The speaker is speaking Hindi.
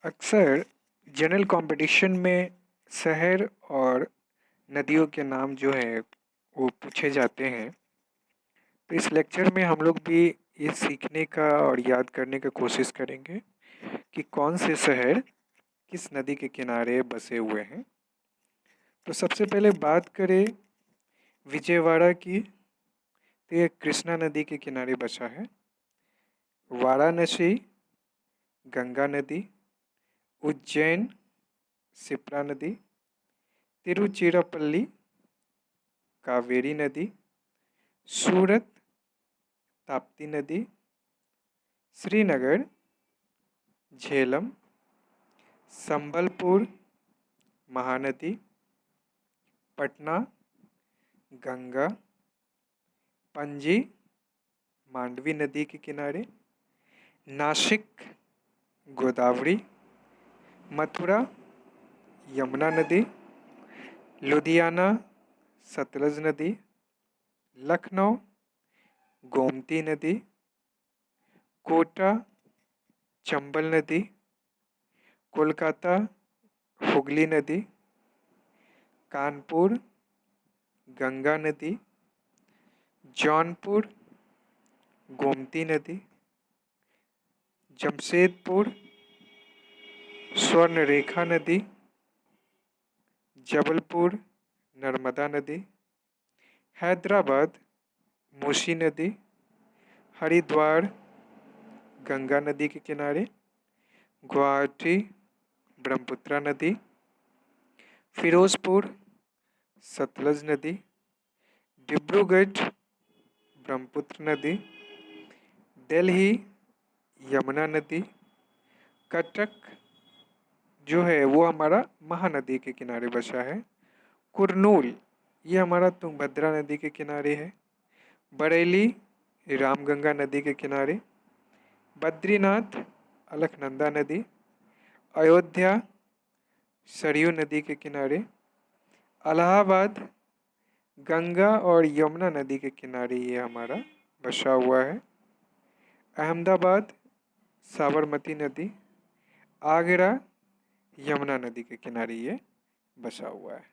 अक्सर जनरल कंपटीशन में शहर और नदियों के नाम जो है वो पूछे जाते हैं। तो इस लेक्चर में हम लोग भी ये सीखने का और याद करने का कोशिश करेंगे कि कौन से शहर किस नदी के किनारे बसे हुए हैं। तो सबसे पहले बात करें विजयवाड़ा की, तो ये कृष्णा नदी के किनारे बसा है। वाराणसी गंगा नदी, उज्जैन शिप्रा नदी, तिरुचिरापल्ली कावेरी नदी, सूरत ताप्ती नदी, श्रीनगर झेलम, संबलपुर महानदी, पटना गंगा, पणजी मांडवी नदी के किनारे, नासिक गोदावरी, मथुरा यमुना नदी, लुधियाना सतलज नदी, लखनऊ गोमती नदी, कोटा चंबल नदी, कोलकाता हुगली नदी, कानपुर गंगा नदी, जौनपुर गोमती नदी, जमशेदपुर स्वर्णरेखा नदी, जबलपुर नर्मदा नदी, हैदराबाद मूसी नदी, हरिद्वार गंगा नदी के किनारे, गुवाहाटी ब्रह्मपुत्र नदी, फिरोजपुर सतलज नदी, डिब्रूगढ़ ब्रह्मपुत्र नदी, दिल्ली यमुना नदी, कटक जो है वो हमारा महानदी के किनारे बसा है, कुरनूल ये हमारा तुंगभद्रा नदी के किनारे है, बरेली रामगंगा नदी के किनारे, बद्रीनाथ अलकनंदा नदी, अयोध्या सरयू नदी के किनारे, इलाहाबाद गंगा और यमुना नदी के किनारे ये हमारा बसा हुआ है, अहमदाबाद साबरमती नदी, आगरा यमुना नदी के किनारे ये बसा हुआ है।